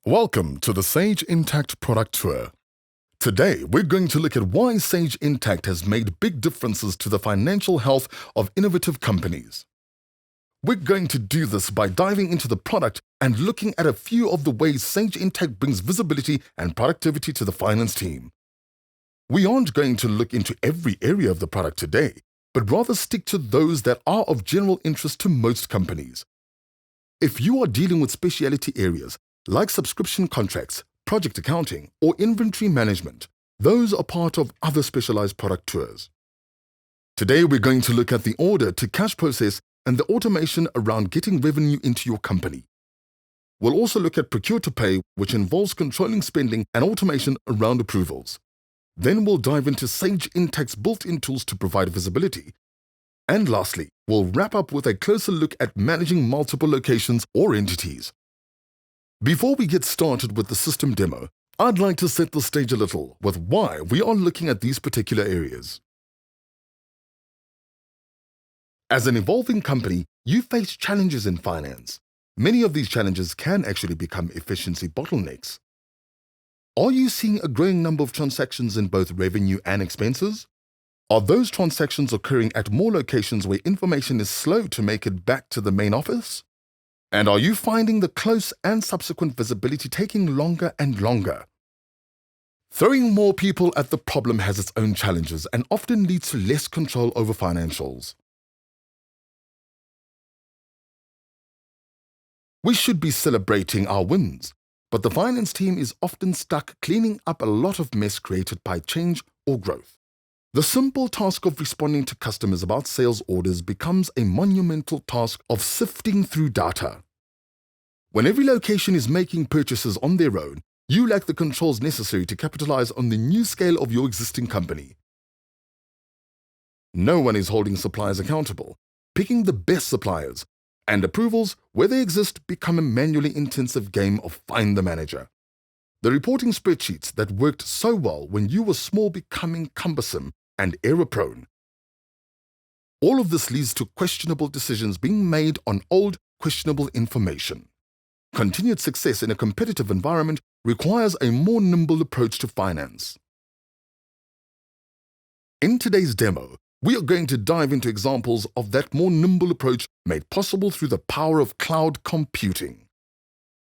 Welcome to the Sage Intacct product tour. Today, we're going to look at why Sage Intacct has made big differences to the financial health of innovative companies. We're going to do this by diving into the product and looking at a few of the ways Sage Intacct brings visibility and productivity to the finance team. We aren't going to look into every area of the product today, but rather stick to those that are of general interest to most companies. If you are dealing with specialty areas, like subscription contracts, project accounting, or inventory management, those are part of other specialized product tours. Today, we're going to look at the order to cash process and the automation around getting revenue into your company. We'll also look at procure to pay, which involves controlling spending and automation around approvals. Then we'll dive into Sage Intacct's built-in tools to provide visibility. And lastly, we'll wrap up with a closer look at managing multiple locations or entities. Before we get started with the system demo, I'd like to set the stage a little with why we are looking at these particular areas. As an evolving company, you face challenges in finance. Many of these challenges can actually become efficiency bottlenecks. Are you seeing a growing number of transactions in both revenue and expenses? Are those transactions occurring at more locations where information is slow to make it back to the main office? And are you finding the close and subsequent visibility taking longer and longer? Throwing more people at the problem has its own challenges and often leads to less control over financials. We should be celebrating our wins, but the finance team is often stuck cleaning up a lot of mess created by change or growth. The simple task of responding to customers about sales orders becomes a monumental task of sifting through data. When every location is making purchases on their own, you lack the controls necessary to capitalize on the new scale of your existing company. No one is holding suppliers accountable, picking the best suppliers, and approvals, where they exist, become a manually intensive game of find the manager. The reporting spreadsheets that worked so well when you were small becoming cumbersome and error-prone. All of this leads to questionable decisions being made on old, questionable information. Continued success in a competitive environment requires a more nimble approach to finance. In today's demo, we are going to dive into examples of that more nimble approach made possible through the power of cloud computing.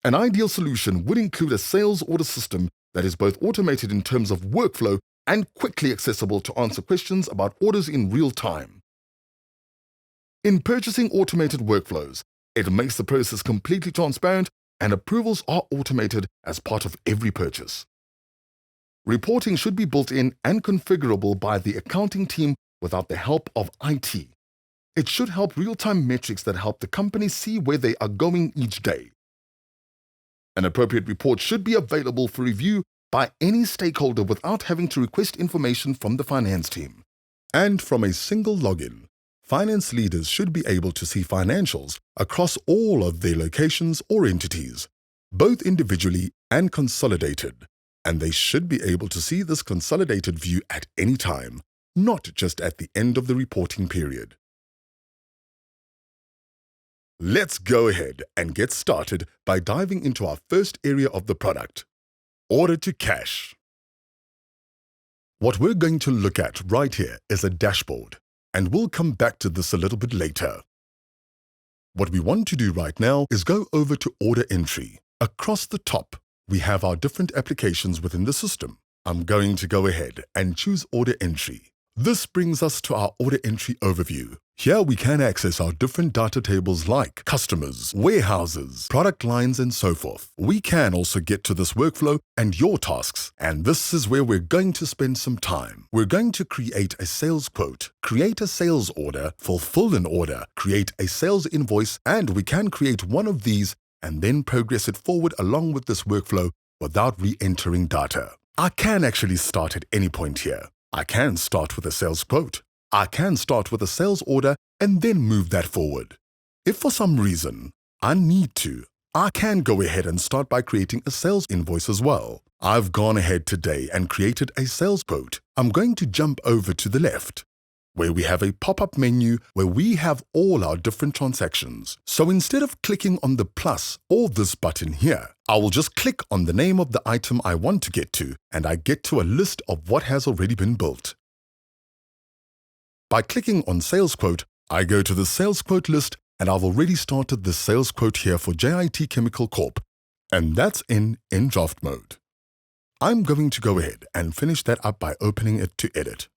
An ideal solution would include a sales order system that is both automated in terms of workflow and quickly accessible to answer questions about orders in real time. In purchasing automated workflows, it makes the process completely transparent and approvals are automated as part of every purchase. Reporting should be built in and configurable by the accounting team without the help of IT. It should help real-time metrics that help the company see where they are going each day. An appropriate report should be available for review by any stakeholder without having to request information from the finance team. And from a single login, finance leaders should be able to see financials across all of their locations or entities, both individually and consolidated. And they should be able to see this consolidated view at any time, not just at the end of the reporting period. Let's go ahead and get started by diving into our first area of the product, order to cash. What we're going to look at right here is a dashboard, and we'll come back to this a little bit later. What we want to do right now is go over to order entry. Across the top, we have our different applications within the system. I'm going to go ahead and choose order entry. This brings us to our order entry overview. Here we can access our different data tables like customers, warehouses, product lines, and so forth. We can also get to this workflow and your tasks, and this is where we're going to spend some time. We're going to create a sales quote, create a sales order, fulfill an order, create a sales invoice, and we can create one of these and then progress it forward along with this workflow without re-entering data. I can actually start at any point here. I can start with a sales quote. I can start with a sales order and then move that forward. If for some reason I need to, I can go ahead and start by creating a sales invoice as well. I've gone ahead today and created a sales quote. I'm going to jump over to the left. where we have a pop-up menu where we have all our different transactions. So instead of clicking on the plus or this button here, I will just click on the name of the item I want to get to, and I get to a list of what has already been built. By clicking on Sales Quote, I go to the Sales Quote list, and I've already started the sales quote here for JIT Chemical Corp, and that's in draft mode. I'm going to go ahead and finish that up by opening it to edit.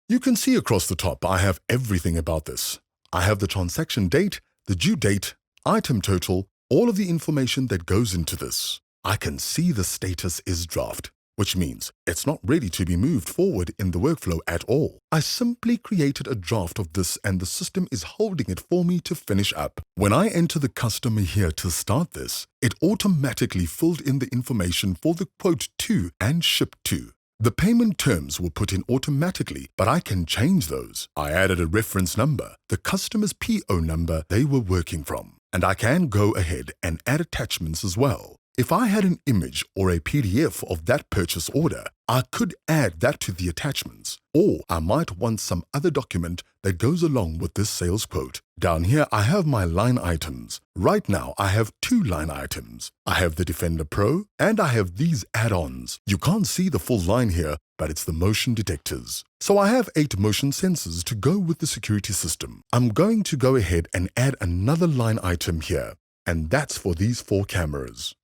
You can see across the top I have everything about this. I have the transaction date, the due date, item total, all of the information that goes into this. I can see the status is draft, which means it's not ready to be moved forward in the workflow at all. I simply created a draft of this and the system is holding it for me to finish up. When I enter the customer here to start this, it automatically filled in the information for the quote to and ship to. The payment terms were put in automatically, but I can change those. I added a reference number, the customer's PO number they were working from, and I can go ahead and add attachments as well. If I had an image or a PDF of that purchase order, I could add that to the attachments, or I might want some other document that goes along with this sales quote. Down here, I have my line items. Right now, I have 2 line items. I have the Defender Pro, and I have these add-ons. You can't see the full line here, but it's the motion detectors. So I have 8 motion sensors to go with the security system. I'm going to go ahead and add another line item here, and that's for these 4 cameras.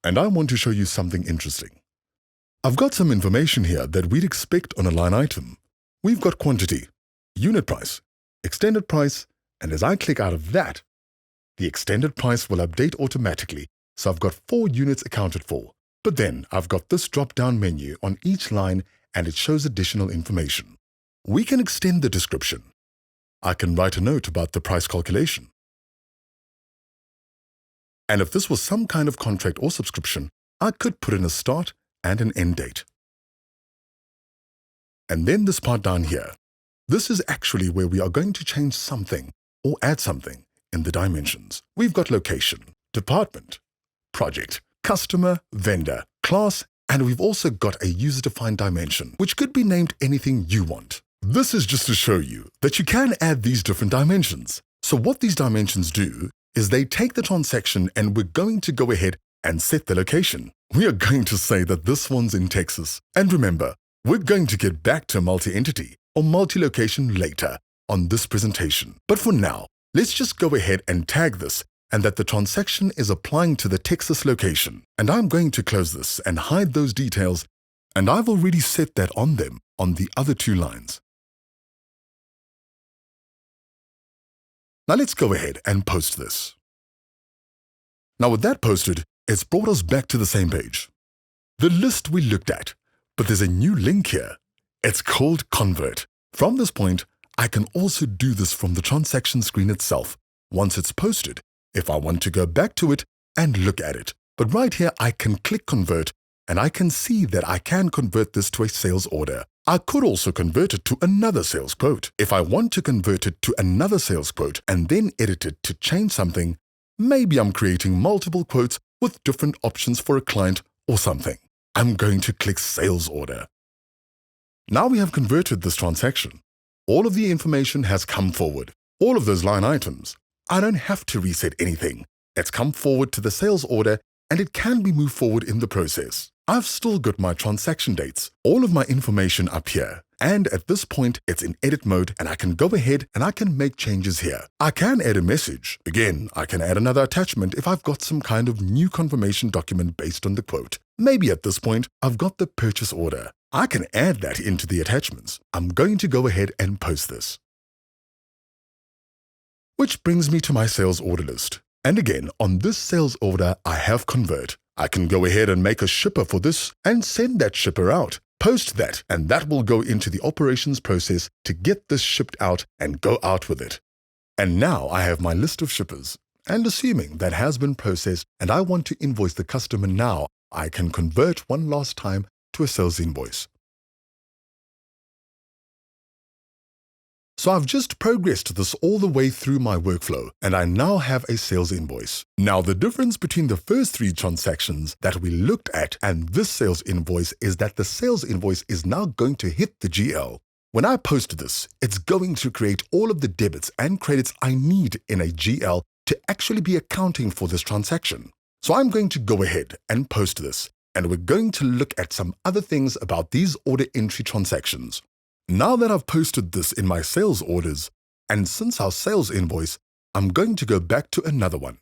And I want to show you something interesting. I've got some information here that we'd expect on a line item. We've got quantity, unit price, extended price, and as I click out of that, the extended price will update automatically, so I've got 4 units accounted for. But then I've got this drop-down menu on each line and it shows additional information. We can extend the description. I can write a note about the price calculation. And if this was some kind of contract or subscription, I could put in a start and an end date. And then this part down here. This is actually where we are going to change something or add something in the dimensions. We've got location, department, project, customer, vendor, class, and we've also got a user-defined dimension, which could be named anything you want. This is just to show you that you can add these different dimensions. So what these dimensions do is they take the transaction and we're going to go ahead and set the location. We are going to say that this one's in Texas. And remember, we're going to get back to multi-entity or multi-location later on this presentation. But for now, let's just go ahead and tag this and that the transaction is applying to the Texas location. And I'm going to close this and hide those details, and I've already set that on them on the other 2 lines. Now let's go ahead and post this. Now with that posted, it's brought us back to the same page. The list we looked at, but there's a new link here. It's called Convert. From this point, I can also do this from the transaction screen itself. Once it's posted, if I want to go back to it and look at it. But right here, I can click Convert, and I can see that I can convert this to a sales order. I could also convert it to another sales quote. If I want to convert it to another sales quote and then edit it to change something, maybe I'm creating multiple quotes with different options for a client or something. I'm going to click Sales Order. Now we have converted this transaction. All of the information has come forward. All of those line items. I don't have to reset anything. It's come forward to the sales order and it can be moved forward in the process. I've still got my transaction dates, all of my information up here. And at this point, it's in edit mode and I can go ahead and I can make changes here. I can add a message. Again, I can add another attachment if I've got some kind of new confirmation document based on the quote. Maybe at this point, I've got the purchase order. I can add that into the attachments. I'm going to go ahead and post this. Which brings me to my sales order list. And again, on this sales order, I have Convert. I can go ahead and make a shipper for this and send that shipper out. Post that, and that will go into the operations process to get this shipped out and go out with it. And now I have my list of shippers. And assuming that has been processed and I want to invoice the customer now, I can convert one last time to a sales invoice. So I've just progressed this all the way through my workflow, and I now have a sales invoice. Now, the difference between the first 3 transactions that we looked at and this sales invoice is that the sales invoice is now going to hit the GL. When I post this, it's going to create all of the debits and credits I need in a GL to actually be accounting for this transaction. So I'm going to go ahead and post this, and we're going to look at some other things about these order entry transactions. Now that I've posted this in my sales orders, and since our sales invoice, I'm going to go back to another one.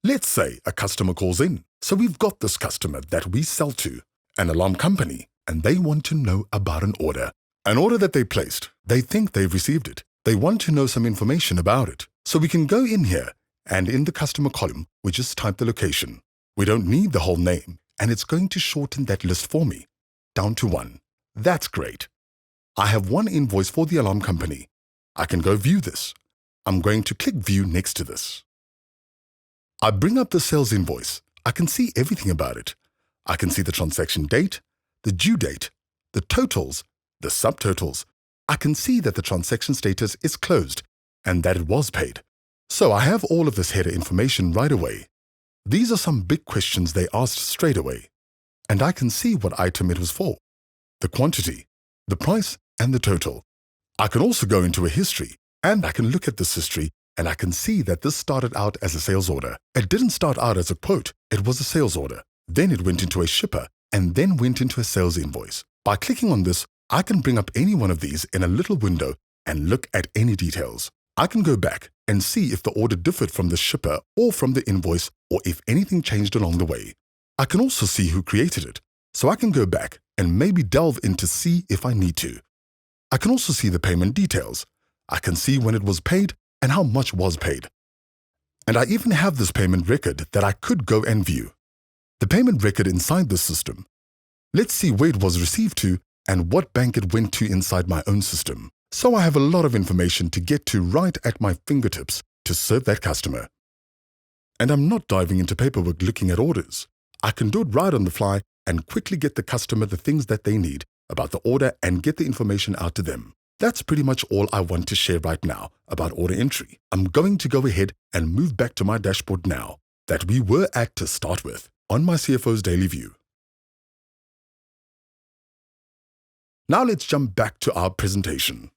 Let's say a customer calls in. So we've got this customer that we sell to, an alarm company, and they want to know about an order. An order that they placed. They think they've received it. They want to know some information about it. So we can go in here, and in the customer column, we just type the location. We don't need the whole name, and it's going to shorten that list for me, down to 1. That's great. I have one invoice for the alarm company. I can go view this. I'm going to click view next to this. I bring up the sales invoice. I can see everything about it. I can see the transaction date, the due date, the totals, the subtotals. I can see that the transaction status is closed and that it was paid. So I have all of this header information right away. These are some big questions they asked straight away. And I can see what item it was for, the quantity, the price, and the total. I can also go into a history, and I can look at this history, and I can see that this started out as a sales order. It didn't start out as a quote, it was a sales order. Then it went into a shipper, and then went into a sales invoice. By clicking on this, I can bring up any one of these in a little window and look at any details. I can go back and see if the order differed from the shipper or from the invoice, or if anything changed along the way. I can also see who created it, so I can go back and maybe delve in to see if I need to. I can also see the payment details. I can see when it was paid and how much was paid. And I even have this payment record that I could go and view. The payment record inside the system. Let's see where it was received to and what bank it went to inside my own system. So I have a lot of information to get to right at my fingertips to serve that customer. And I'm not diving into paperwork looking at orders. I can do it right on the fly and quickly get the customer the things that they need about the order and get the information out to them. That's pretty much all I want to share right now about order entry. I'm going to go ahead and move back to my dashboard now that we were at to start with on my CFO's daily view. Now let's jump back to our presentation.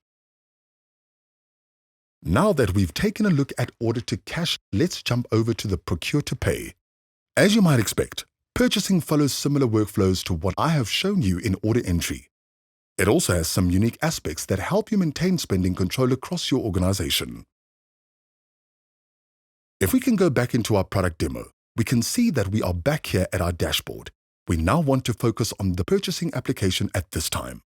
Now that we've taken a look at order to cash, let's jump over to the procure to pay. As you might expect, purchasing follows similar workflows to what I have shown you in order entry. It also has some unique aspects that help you maintain spending control across your organization. If we can go back into our product demo, we can see that we are back here at our dashboard. We now want to focus on the purchasing application at this time.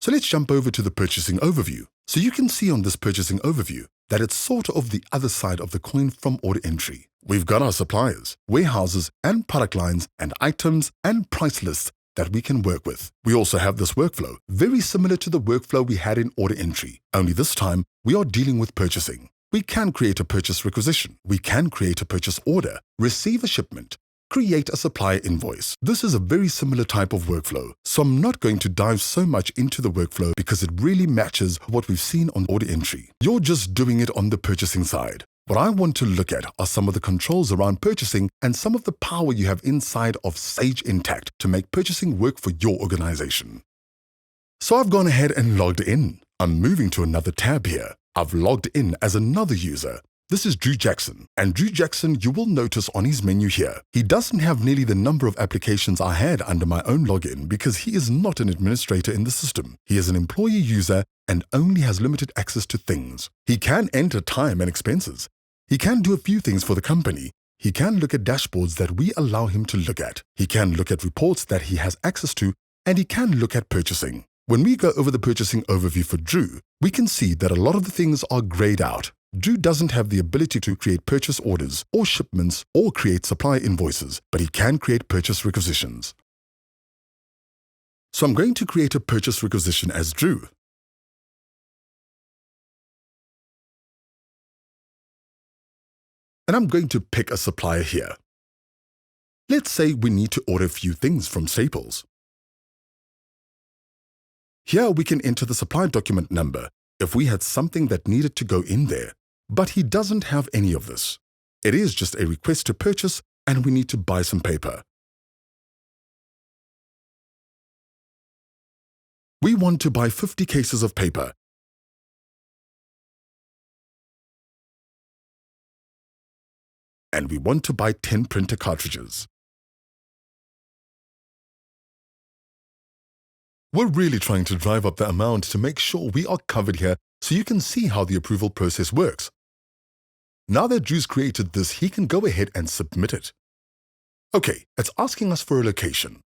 So let's jump over to the purchasing overview. So you can see on this purchasing overview that it's sort of the other side of the coin from order entry. We've got our suppliers, warehouses, and product lines, and items and price lists that we can work with. We also have this workflow, very similar to the workflow we had in order entry, only this time we are dealing with purchasing. We can create a purchase requisition. We can create a purchase order, receive a shipment, create a supplier invoice. This is a very similar type of workflow, so I'm not going to dive so much into the workflow because it really matches what we've seen on order entry. You're just doing it on the purchasing side. What I want to look at are some of the controls around purchasing and some of the power you have inside of Sage Intacct to make purchasing work for your organization. So I've gone ahead and logged in. I'm moving to another tab here. I've logged in as another user. This is Drew Jackson, and Drew Jackson, you will notice on his menu here, he doesn't have nearly the number of applications I had under my own login because he is not an administrator in the system. He is an employee user and only has limited access to things. He can enter time and expenses. He can do a few things for the company. He can look at dashboards that we allow him to look at. He can look at reports that he has access to, and he can look at purchasing. When we go over the purchasing overview for Drew, we can see that a lot of the things are grayed out. Drew doesn't have the ability to create purchase orders or shipments or create supply invoices, but he can create purchase requisitions. So I'm going to create a purchase requisition as Drew. And I'm going to pick a supplier here. Let's say we need to order a few things from Staples. Here we can enter the supply document number, if we had something that needed to go in there, but he doesn't have any of this. It is just a request to purchase and we need to buy some paper. We want to buy 50 cases of paper. And we want to buy 10 printer cartridges. We're really trying to drive up the amount to make sure we are covered here so you can see how the approval process works. Now that Drew's created this, he can go ahead and submit it. Okay, it's asking us for a location.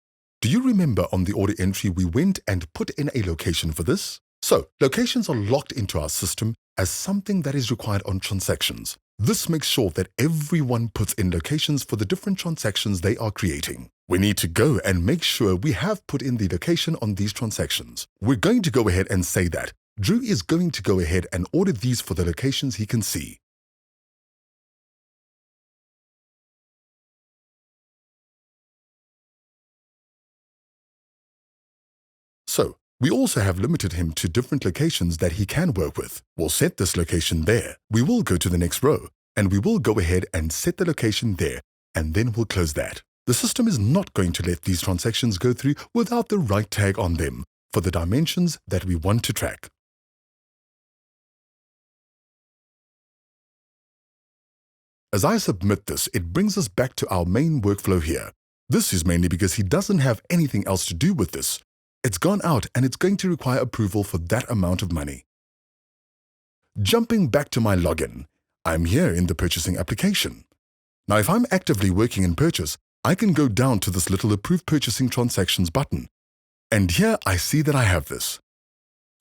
Do you remember on the order entry we went and put in a location for this? So, locations are locked into our system as something that is required on transactions. This makes sure that everyone puts in locations for the different transactions they are creating. We need to go and make sure we have put in the location on these transactions. We're going to go ahead and say that Drew is going to go ahead and order these for the locations he can see. So, we also have limited him to different locations that he can work with. We'll set this location there. We will go to the next row, and we will go ahead and set the location there, and then we'll close that. The system is not going to let these transactions go through without the right tag on them for the dimensions that we want to track. As I submit this, it brings us back to our main workflow here. This is mainly because he doesn't have anything else to do with this. It's gone out and it's going to require approval for that amount of money. Jumping back to my login, I'm here in the purchasing application. Now, if I'm actively working in purchase, I can go down to this little Approve Purchasing Transactions button. And here I see that I have this.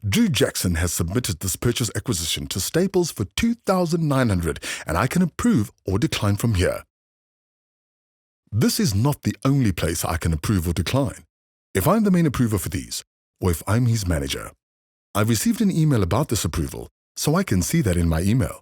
Drew Jackson has submitted this purchase acquisition to Staples for $2,900 and I can approve or decline from here. This is not the only place I can approve or decline. If I'm the main approver for these, or if I'm his manager, I've received an email about this approval, so I can see that in my email.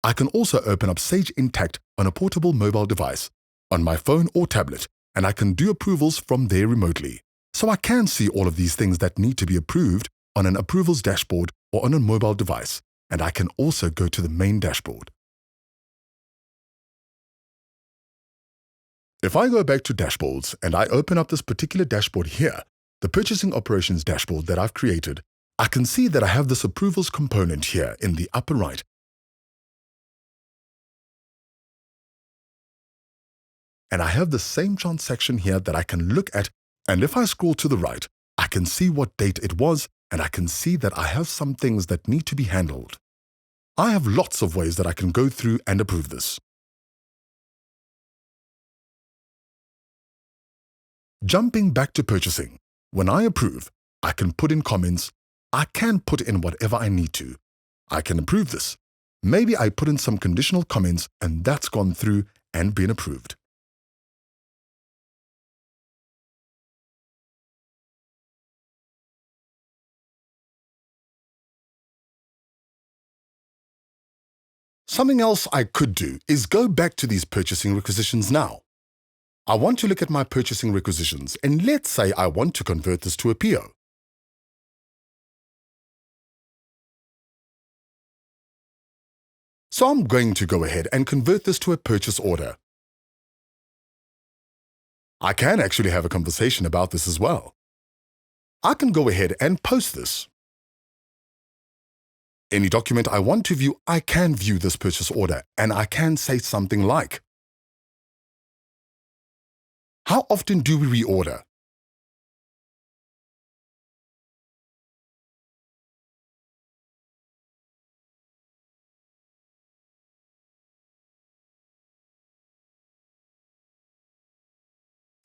I can also open up Sage Intacct on a portable mobile device, on my phone or tablet, and I can do approvals from there remotely. So I can see all of these things that need to be approved on an approvals dashboard or on a mobile device, and I can also go to the main dashboard. If I go back to dashboards and I open up this particular dashboard here, the purchasing operations dashboard that I've created, I can see that I have this approvals component here in the upper right. And I have the same transaction here that I can look at, and if I scroll to the right, I can see what date it was, and I can see that I have some things that need to be handled. I have lots of ways that I can go through and approve this. Jumping back to purchasing, when I approve, I can put in comments. I can put in whatever I need to. I can approve this. Maybe I put in some conditional comments and that's gone through and been approved. Something else I could do is go back to these purchasing requisitions now. I want to look at my purchasing requisitions, and let's say I want to convert this to a PO. So I'm going to go ahead and convert this to a purchase order. I can actually have a conversation about this as well. I can go ahead and post this. Any document I want to view, I can view this purchase order, and I can say something like, how often do we reorder?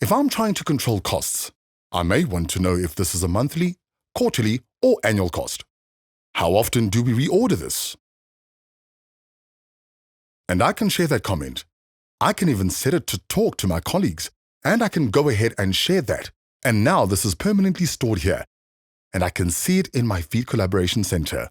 If I'm trying to control costs, I may want to know if this is a monthly, quarterly, or annual cost. How often do we reorder this? And I can share that comment. I can even set it to talk to my colleagues, and I can go ahead and share that. And now this is permanently stored here, and I can see it in my Feed Collaboration Center.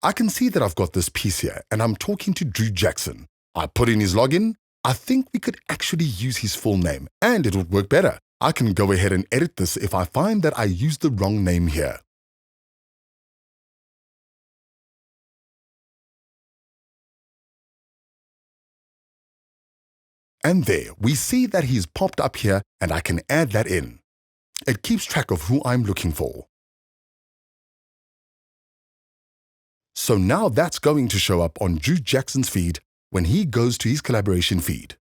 I can see that I've got this piece here, and I'm talking to Drew Jackson. I put in his login. I think we could actually use his full name, and it would work better. I can go ahead and edit this if I find that I used the wrong name here. And there, we see that he's popped up here and I can add that in. It keeps track of who I'm looking for. So now that's going to show up on Drew Jackson's feed when he goes to his collaboration feed.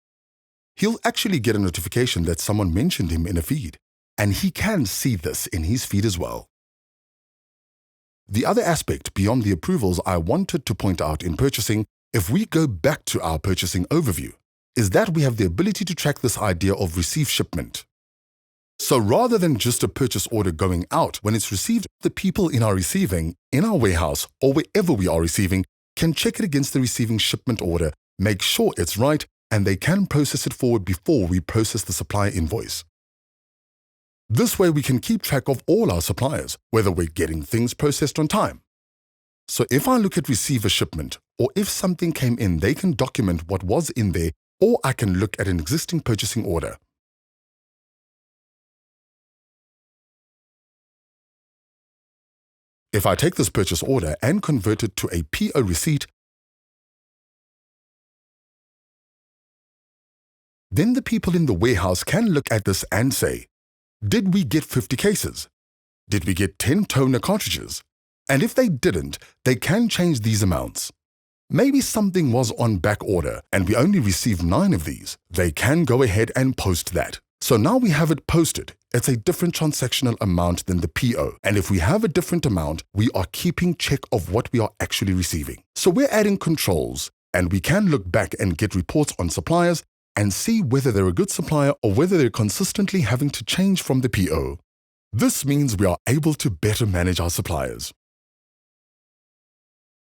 He'll actually get a notification that someone mentioned him in a feed, and he can see this in his feed as well. The other aspect beyond the approvals I wanted to point out in purchasing, if we go back to our purchasing overview, is that we have the ability to track this idea of receive shipment. So rather than just a purchase order going out when it's received, the people in our receiving, in our warehouse, or wherever we are receiving, can check it against the receiving shipment order, make sure it's right, and they can process it forward before we process the supplier invoice. This way we can keep track of all our suppliers, whether we're getting things processed on time. So if I look at receive a shipment, or if something came in, they can document what was in there, or I can look at an existing purchasing order. If I take this purchase order and convert it to a PO receipt, then the people in the warehouse can look at this and say, did we get 50 cases? Did we get 10 toner cartridges? And if they didn't, they can change these amounts. Maybe something was on back order and we only received 9 of these. They can go ahead and post that. So now we have it posted. It's a different transactional amount than the PO. And if we have a different amount, we are keeping check of what we are actually receiving. So we're adding controls, and we can look back and get reports on suppliers and see whether they're a good supplier or whether they're consistently having to change from the PO. This means we are able to better manage our suppliers.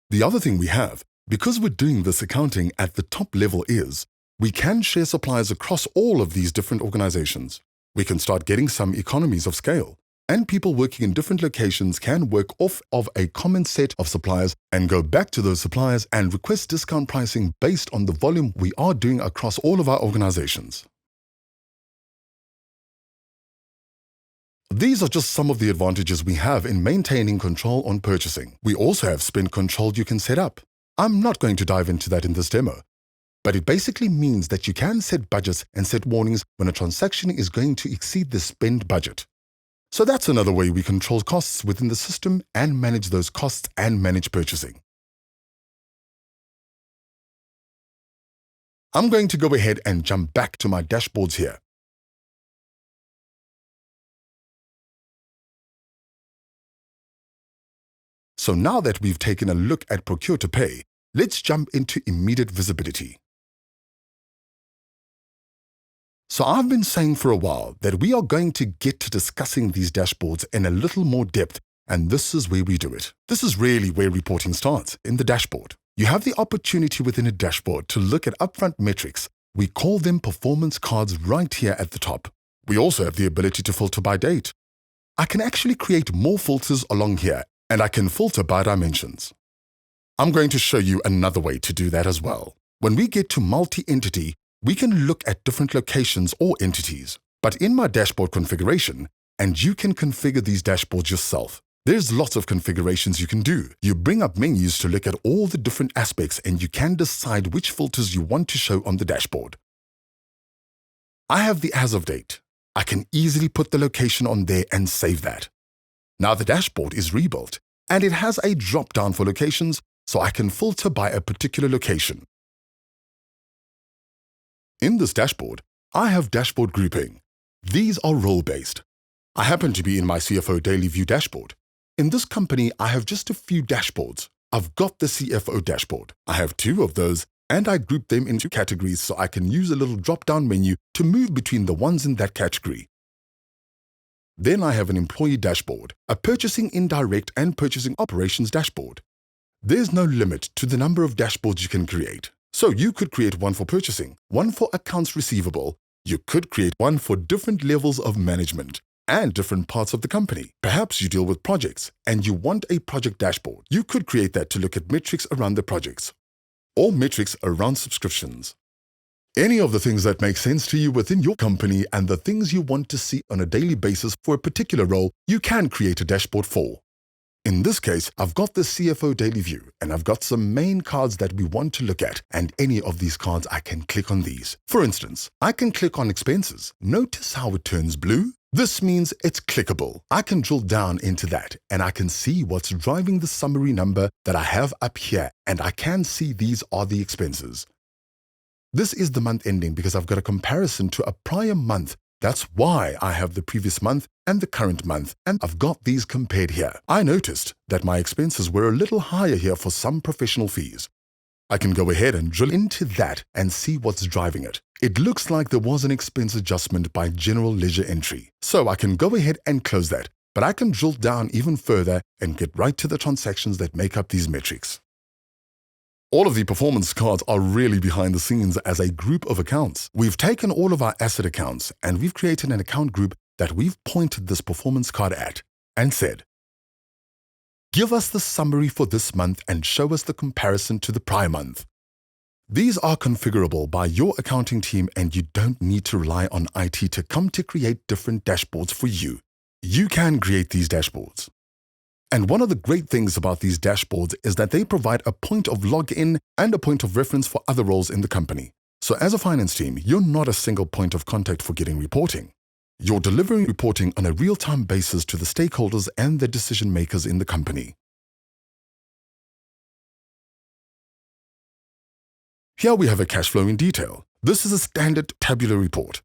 The other thing we have, because we're doing this accounting at the top level, is we can share suppliers across all of these different organizations. We can start getting some economies of scale, and people working in different locations can work off of a common set of suppliers and go back to those suppliers and request discount pricing based on the volume we are doing across all of our organizations. These are just some of the advantages we have in maintaining control on purchasing. We also have spend control you can set up. I'm not going to dive into that in this demo, but it basically means that you can set budgets and set warnings when a transaction is going to exceed the spend budget. So that's another way we control costs within the system and manage those costs and manage purchasing. I'm going to go ahead and jump back to my dashboards here. So now that we've taken a look at procure to pay, let's jump into immediate visibility. So I've been saying for a while that we are going to get to discussing these dashboards in a little more depth, and this is where we do it. This is really where reporting starts, in the dashboard. You have the opportunity within a dashboard to look at upfront metrics. We call them performance cards right here at the top. We also have the ability to filter by date. I can actually create more filters along here, and I can filter by dimensions. I'm going to show you another way to do that as well. When we get to multi-entity, we can look at different locations or entities. But in my dashboard configuration, and you can configure these dashboards yourself, there's lots of configurations you can do. You bring up menus to look at all the different aspects, and you can decide which filters you want to show on the dashboard. I have the as of date. I can easily put the location on there and save that. Now the dashboard is rebuilt, and it has a drop-down for locations, so I can filter by a particular location. In this dashboard, I have dashboard grouping. These are role-based. I happen to be in my CFO Daily View dashboard. In this company, I have just a few dashboards. I've got the CFO dashboard. I have 2 of those, and I group them into categories so I can use a little drop-down menu to move between the ones in that category. Then I have an employee dashboard, a purchasing indirect and purchasing operations dashboard. There's no limit to the number of dashboards you can create. So you could create one for purchasing, one for accounts receivable. You could create one for different levels of management and different parts of the company. Perhaps you deal with projects and you want a project dashboard. You could create that to look at metrics around the projects or metrics around subscriptions. Any of the things that make sense to you within your company and the things you want to see on a daily basis for a particular role, you can create a dashboard for. In this case, I've got the CFO Daily View and I've got some main cards that we want to look at, and any of these cards I can click on these. For instance, I can click on expenses. Notice how it turns blue? This means it's clickable. I can drill down into that and I can see what's driving the summary number that I have up here, and I can see these are the expenses. This is the month ending because I've got a comparison to a prior month. That's why I have the previous month and the current month, and I've got these compared here. I noticed that my expenses were a little higher here for some professional fees. I can go ahead and drill into that and see what's driving it. It looks like there was an expense adjustment by general ledger entry. So I can go ahead and close that, but I can drill down even further and get right to the transactions that make up these metrics. All of the performance cards are really behind the scenes as a group of accounts. We've taken all of our asset accounts and we've created an account group that we've pointed this performance card at and said, give us the summary for this month and show us the comparison to the prior month. These are configurable by your accounting team and you don't need to rely on IT to come to create different dashboards for you. You can create these dashboards. And one of the great things about these dashboards is that they provide a point of login and a point of reference for other roles in the company. So as a finance team, you're not a single point of contact for getting reporting. You're delivering reporting on a real-time basis to the stakeholders and the decision makers in the company. Here we have a cash flow in detail. This is a standard tabular report.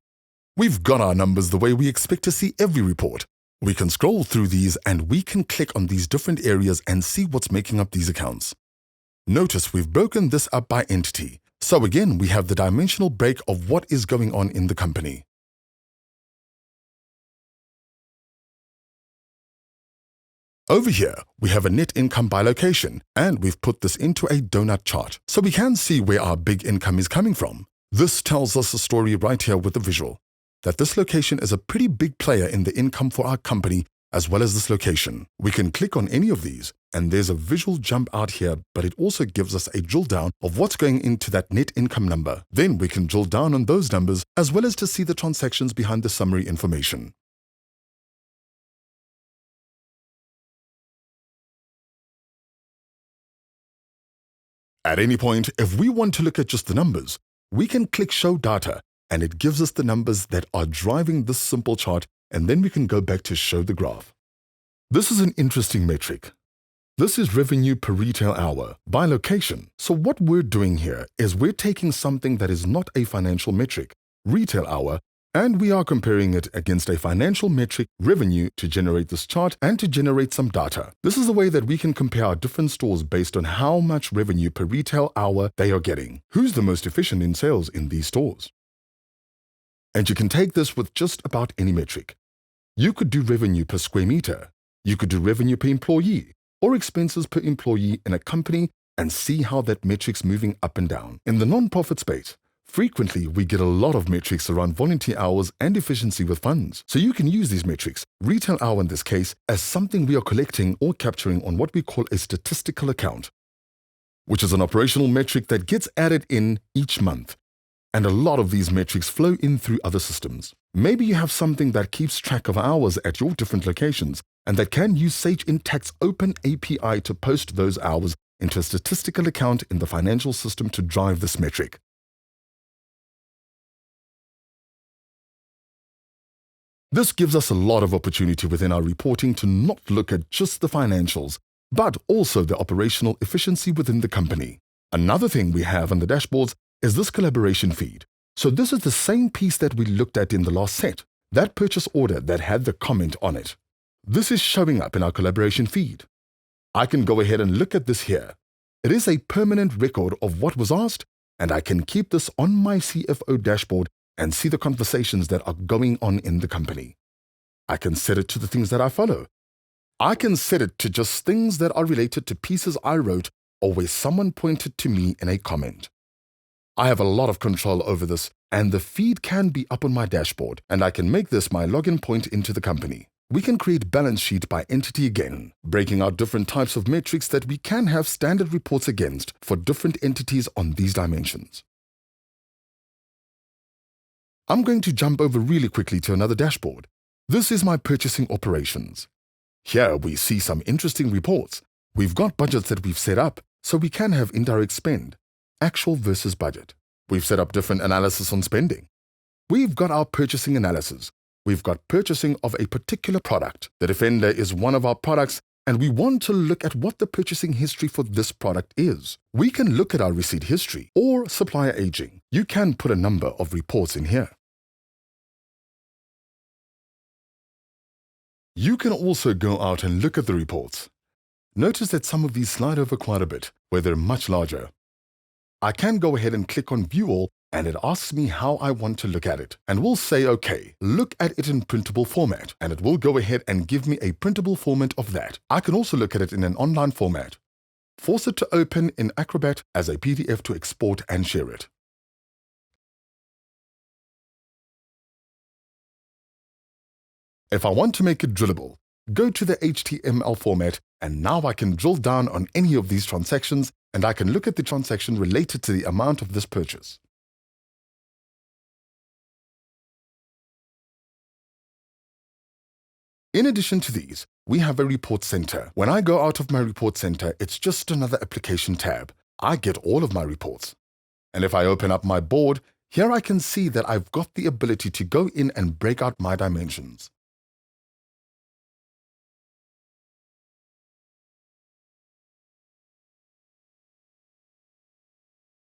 We've got our numbers the way we expect to see every report. We can scroll through these and we can click on these different areas and see what's making up these accounts. Notice we've broken this up by entity. So again, we have the dimensional break of what is going on in the company. Over here, we have a net income by location, and we've put this into a donut chart, so we can see where our big income is coming from. This tells us a story right here with the visual, that this location is a pretty big player in the income for our company, as well as this location. We can click on any of these, and there's a visual jump out here, but it also gives us a drill down of what's going into that net income number. Then we can drill down on those numbers, as well as to see the transactions behind the summary information. At any point, if we want to look at just the numbers, we can click Show Data, and it gives us the numbers that are driving this simple chart, and then we can go back to show the graph. This is an interesting metric. This is revenue per retail hour by location. So what we're doing here is we're taking something that is not a financial metric, retail hour, and we are comparing it against a financial metric, revenue, to generate this chart and to generate some data. This is the way that we can compare our different stores based on how much revenue per retail hour they are getting. Who's the most efficient in sales in these stores? And you can take this with just about any metric. You could do revenue per square meter. You could do revenue per employee or expenses per employee in a company and see how that metric's moving up and down. In the non-profit space, frequently, we get a lot of metrics around volunteer hours and efficiency with funds. So you can use these metrics, retail hour in this case, as something we are collecting or capturing on what we call a statistical account, which is an operational metric that gets added in each month. And a lot of these metrics flow in through other systems. Maybe you have something that keeps track of hours at your different locations and that can use Sage Intacct's open API to post those hours into a statistical account in the financial system to drive this metric. This gives us a lot of opportunity within our reporting to not look at just the financials, but also the operational efficiency within the company. Another thing we have on the dashboards is this collaboration feed. So this is the same piece that we looked at in the last set, that purchase order that had the comment on it. This is showing up in our collaboration feed. I can go ahead and look at this here. It is a permanent record of what was asked, and I can keep this on my CFO dashboard and see the conversations that are going on in the company. I can set it to the things that I follow. I can set it to just things that are related to pieces I wrote or where someone pointed to me in a comment. I have a lot of control over this, and the feed can be up on my dashboard, and I can make this my login point into the company. We can create balance sheet by entity again, breaking out different types of metrics that we can have standard reports against for different entities on these dimensions. I'm going to jump over really quickly to another dashboard. This is my purchasing operations. Here we see some interesting reports. We've got budgets that we've set up, so we can have indirect spend, actual versus budget. We've set up different analysis on spending. We've got our purchasing analysis. We've got purchasing of a particular product. The Defender is one of our products, and we want to look at what the purchasing history for this product is. We can look at our receipt history or supplier aging. You can put a number of reports in here. You can also go out and look at the reports. Notice that some of these slide over quite a bit, where they're much larger. I can go ahead and click on View All, and it asks me how I want to look at it. And we'll say, OK, look at it in printable format, and it will go ahead and give me a printable format of that. I can also look at it in an online format. Force it to open in Acrobat as a PDF to export and share it. If I want to make it drillable, go to the HTML format, and now I can drill down on any of these transactions, and I can look at the transaction related to the amount of this purchase. In addition to these, we have a report center. When I go out of my report center, it's just another application tab. I get all of my reports. And if I open up my board, here I can see that I've got the ability to go in and break out my dimensions.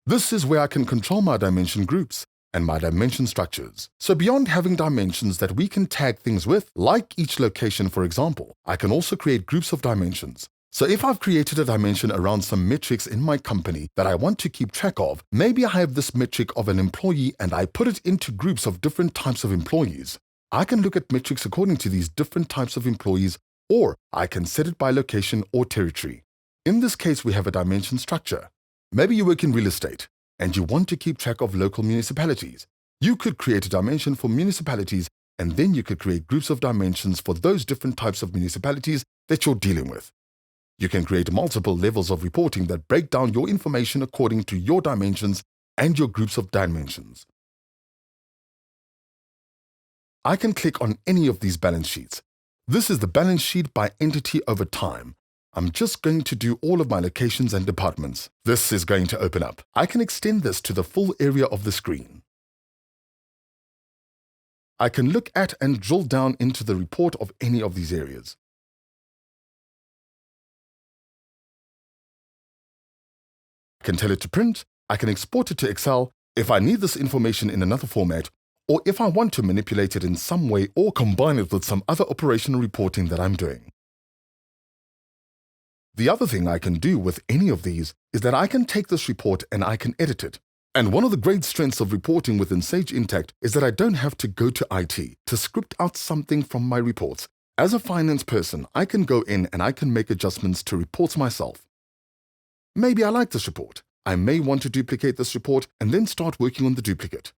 This is where I can control my dimension groups and my dimension structures. So beyond having dimensions that we can tag things with, like each location for example, I can also create groups of dimensions. So if I've created a dimension around some metrics in my company that I want to keep track of, maybe I have this metric of an employee and I put it into groups of different types of employees. I can look at metrics according to these different types of employees, or I can set it by location or territory. In this case, we have a dimension structure. Maybe you work in real estate and you want to keep track of local municipalities. You could create a dimension for municipalities, and then you could create groups of dimensions for those different types of municipalities that you're dealing with. You can create multiple levels of reporting that break down your information according to your dimensions and your groups of dimensions. I can click on any of these balance sheets. This is the balance sheet by entity over time. I'm just going to do all of my locations and departments. This is going to open up. I can extend this to the full area of the screen. I can look at and drill down into the report of any of these areas. I can tell it to print. I can export it to Excel if I need this information in another format, or if I want to manipulate it in some way or combine it with some other operational reporting that I'm doing. The other thing I can do with any of these is that I can take this report and I can edit it. And one of the great strengths of reporting within Sage Intacct is that I don't have to go to IT to script out something from my reports. As a finance person, I can go in and I can make adjustments to reports myself. Maybe I like this report. I may want to duplicate this report and then start working on the duplicate.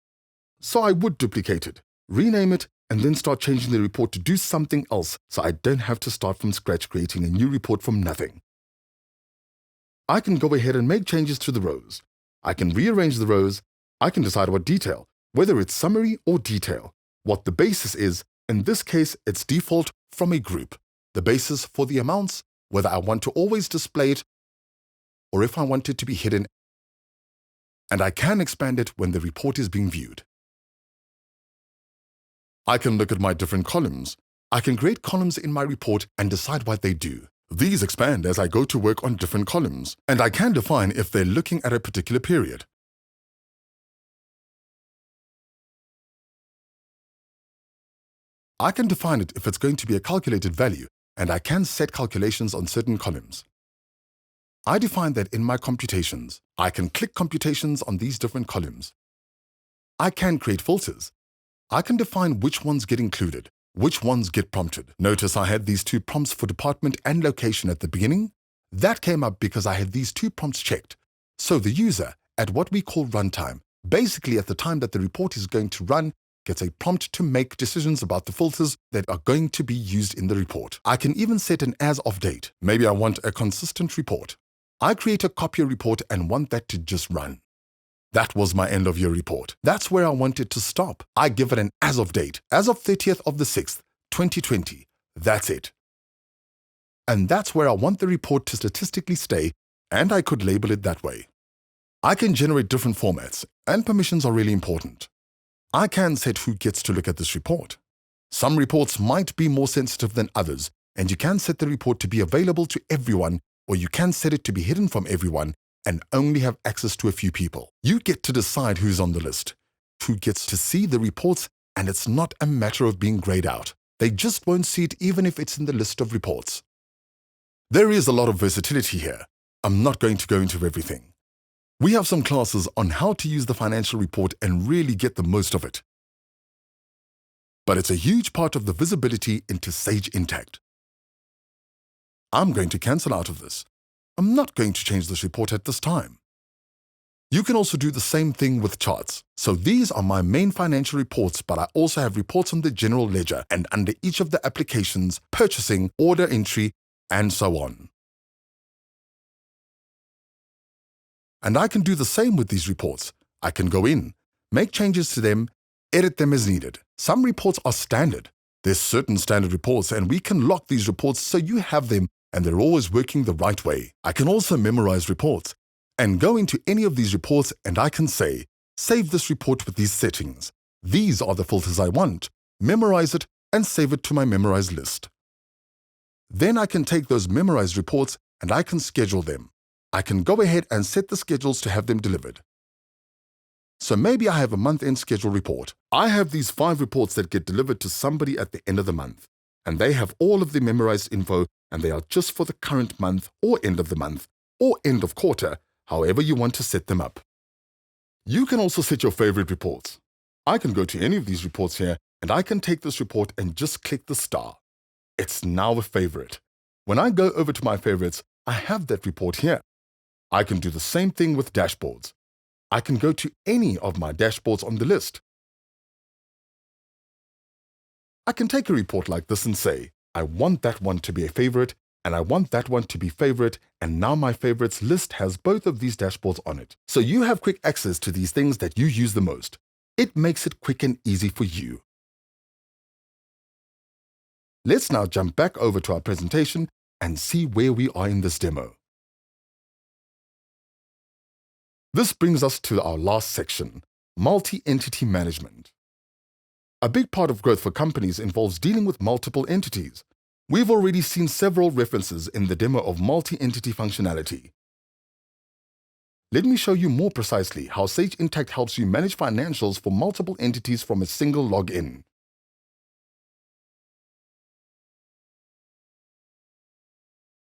So I would duplicate it, rename it, and then start changing the report to do something else so I don't have to start from scratch creating a new report from nothing. I can go ahead and make changes to the rows. I can rearrange the rows. I can decide what detail, whether it's summary or detail, what the basis is. In this case, it's default from a group. The basis for the amounts, whether I want to always display it or if I want it to be hidden. And I can expand it when the report is being viewed. I can look at my different columns. I can create columns in my report and decide what they do. These expand as I go to work on different columns, and I can define if they're looking at a particular period. I can define it if it's going to be a calculated value, and I can set calculations on certain columns. I define that in my computations. I can click computations on these different columns. I can create filters. I can define which ones get included, which ones get prompted. Notice I had these two prompts for department and location at the beginning. That came up because I had these two prompts checked. So the user, at what we call runtime, basically at the time that the report is going to run, gets a prompt to make decisions about the filters that are going to be used in the report. I can even set an as of date. Maybe I want a consistent report. I create a copier report and want that to just run. That was my end of year report. That's where I want it to stop. I give it an as of date, as of 30th of the 6th, 2020. That's it. And that's where I want the report to statistically stay, and I could label it that way. I can generate different formats, and permissions are really important. I can set who gets to look at this report. Some reports might be more sensitive than others, and you can set the report to be available to everyone, or you can set it to be hidden from everyone and only have access to a few people. You get to decide who's on the list, who gets to see the reports, and it's not a matter of being grayed out. They just won't see it even if it's in the list of reports. There is a lot of versatility here. I'm not going to go into everything. We have some classes on how to use the financial report and really get the most of it. But it's a huge part of the visibility into Sage Intacct. I'm going to cancel out of this. I'm not going to change this report at this time. You can also do the same thing with charts. So these are my main financial reports, but I also have reports on the general ledger and under each of the applications, purchasing, order entry, and so on. And I can do the same with these reports. I can go in, make changes to them, edit them as needed. Some reports are standard. There's certain standard reports, and we can lock these reports so you have them and they're always working the right way. I can also memorize reports and go into any of these reports, and I can say, save this report with these settings. These are the filters I want. Memorize it and save it to my memorized list. Then I can take those memorized reports and I can schedule them. I can go ahead and set the schedules to have them delivered. So maybe I have a month-end schedule report. I have these 5 reports that get delivered to somebody at the end of the month, and they have all of the memorized info, and they are just for the current month or end of the month or end of quarter, however you want to set them up. You can also set your favorite reports. I can go to any of these reports here, and I can take this report and just click the star. It's now a favorite. When I go over to my favorites, I have that report here. I can do the same thing with dashboards. I can go to any of my dashboards on the list. I can take a report like this and say, I want that one to be a favorite, and I want that one to be favorite, and now my favorites list has both of these dashboards on it. So you have quick access to these things that you use the most. It makes it quick and easy for you. Let's now jump back over to our presentation and see where we are in this demo. This brings us to our last section, multi-entity management. A big part of growth for companies involves dealing with multiple entities. We've already seen several references in the demo of multi-entity functionality. Let me show you more precisely how Sage Intacct helps you manage financials for multiple entities from a single login.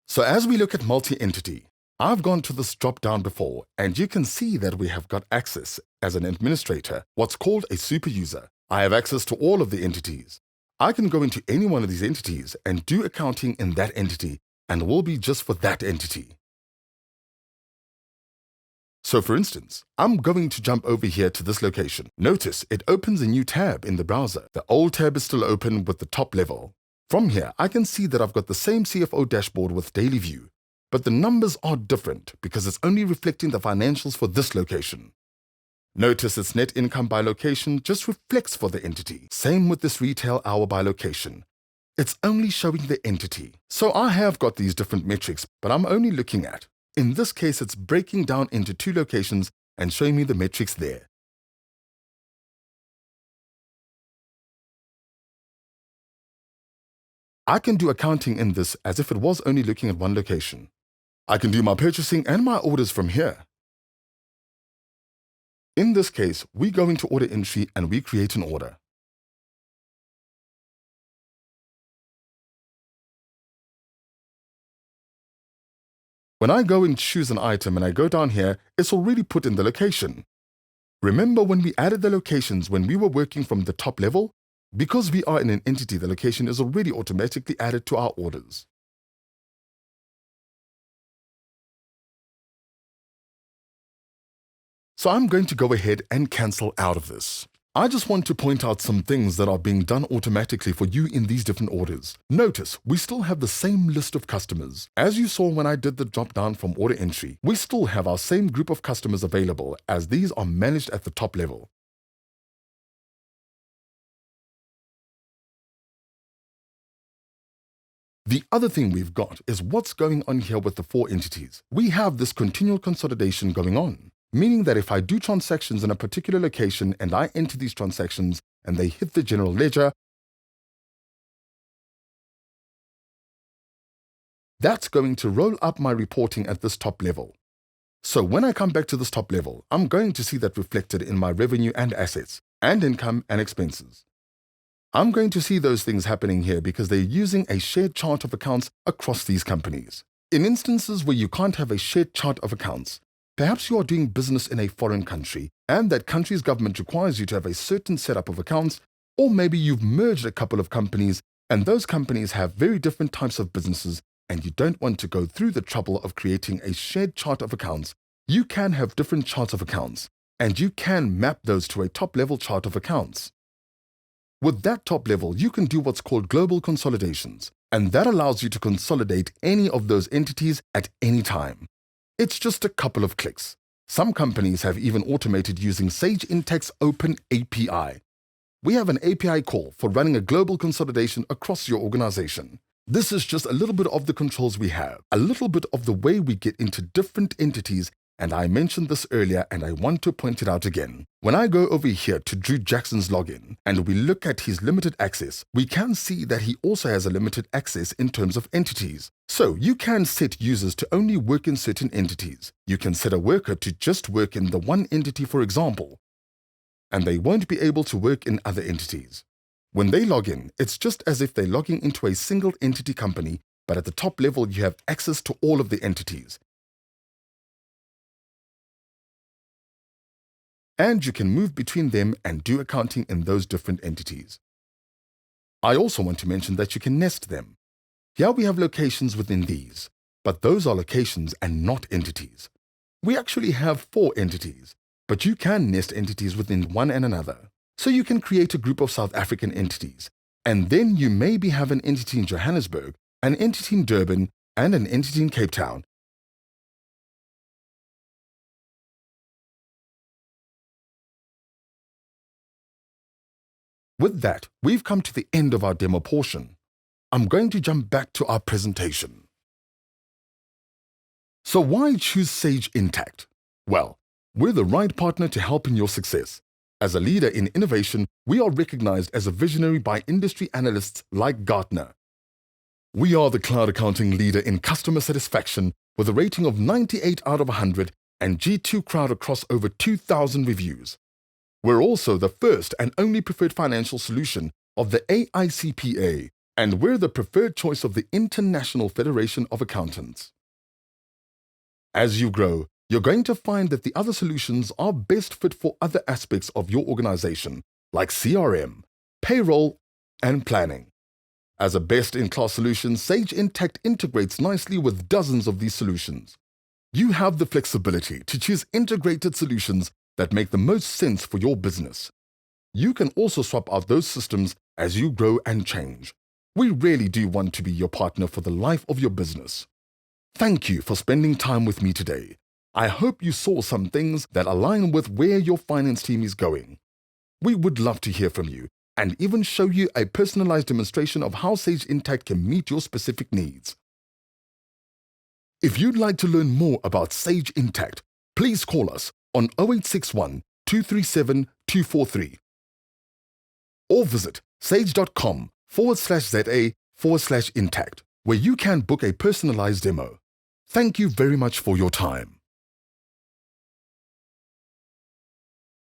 So as we look at multi-entity, I've gone to this drop-down before, and you can see that we have got access as an administrator, what's called a super user. I have access to all of the entities. I can go into any one of these entities and do accounting in that entity, and it will be just for that entity. So for instance, I'm going to jump over here to this location. Notice it opens a new tab in the browser. The old tab is still open with the top level. From here, I can see that I've got the same CFO dashboard with daily view, but the numbers are different because it's only reflecting the financials for this location. Notice its net income by location just reflects for the entity. Same with this retail hour by location. It's only showing the entity. So I have got these different metrics, but I'm only looking at. In this case, it's breaking down into 2 locations and showing me the metrics there. I can do accounting in this as if it was only looking at one location. I can do my purchasing and my orders from here. In this case, we go into order entry and we create an order. When I go and choose an item and I go down here, it's already put in the location. Remember when we added the locations when we were working from the top level? Because we are in an entity, the location is already automatically added to our orders. So I'm going to go ahead and cancel out of this. I just want to point out some things that are being done automatically for you in these different orders. Notice, we still have the same list of customers. As you saw when I did the drop down from order entry, we still have our same group of customers available as these are managed at the top level. The other thing we've got is what's going on here with the 4 entities. We have this continual consolidation going on, meaning that if I do transactions in a particular location and I enter these transactions and they hit the general ledger, that's going to roll up my reporting at this top level. So when I come back to this top level, I'm going to see that reflected in my revenue and assets, and income and expenses. I'm going to see those things happening here because they're using a shared chart of accounts across these companies. In instances where you can't have a shared chart of accounts, perhaps you are doing business in a foreign country and that country's government requires you to have a certain setup of accounts, or maybe you've merged a couple of companies and those companies have very different types of businesses and you don't want to go through the trouble of creating a shared chart of accounts. You can have different charts of accounts and you can map those to a top-level chart of accounts. With that top level, you can do what's called global consolidations, and that allows you to consolidate any of those entities at any time. It's just a couple of clicks. Some companies have even automated using Sage Intacct's Open API. We have an API call for running a global consolidation across your organization. This is just a little bit of the controls we have, a little bit of the way we get into different entities, and I mentioned this earlier and I want to point it out again. When I go over here to Drew Jackson's login and we look at his limited access, we can see that he also has a limited access in terms of entities. So you can set users to only work in certain entities. You can set a worker to just work in the one entity, for example, and they won't be able to work in other entities. When they log in, it's just as if they're logging into a single entity company, but at the top level you have access to all of the entities. And you can move between them and do accounting in those different entities. I also want to mention that you can nest them. Here we have locations within these, but those are locations and not entities. We actually have 4 entities, but you can nest entities within one and another. So you can create a group of South African entities, and then you maybe have an entity in Johannesburg, an entity in Durban, and an entity in Cape Town. With that, we've come to the end of our demo portion. I'm going to jump back to our presentation. So why choose Sage Intacct? Well, we're the right partner to help in your success. As a leader in innovation, we are recognized as a visionary by industry analysts like Gartner. We are the cloud accounting leader in customer satisfaction with a rating of 98 out of 100 and G2 Crowd across over 2,000 reviews. We're also the first and only preferred financial solution of the AICPA, and we're the preferred choice of the International Federation of Accountants. As you grow, you're going to find that the other solutions are best fit for other aspects of your organization, like CRM, payroll, and planning. As a best-in-class solution, Sage Intacct integrates nicely with dozens of these solutions. You have the flexibility to choose integrated solutions that make the most sense for your business. You can also swap out those systems as you grow and change. We really do want to be your partner for the life of your business. Thank you for spending time with me today. I hope you saw some things that align with where your finance team is going. We would love to hear from you and even show you a personalized demonstration of how Sage Intacct can meet your specific needs. If you'd like to learn more about Sage Intacct, please call us on 0861 237 243 or visit sage.com/ZA/Intacct, where you can book a personalized demo. Thank you very much for your time.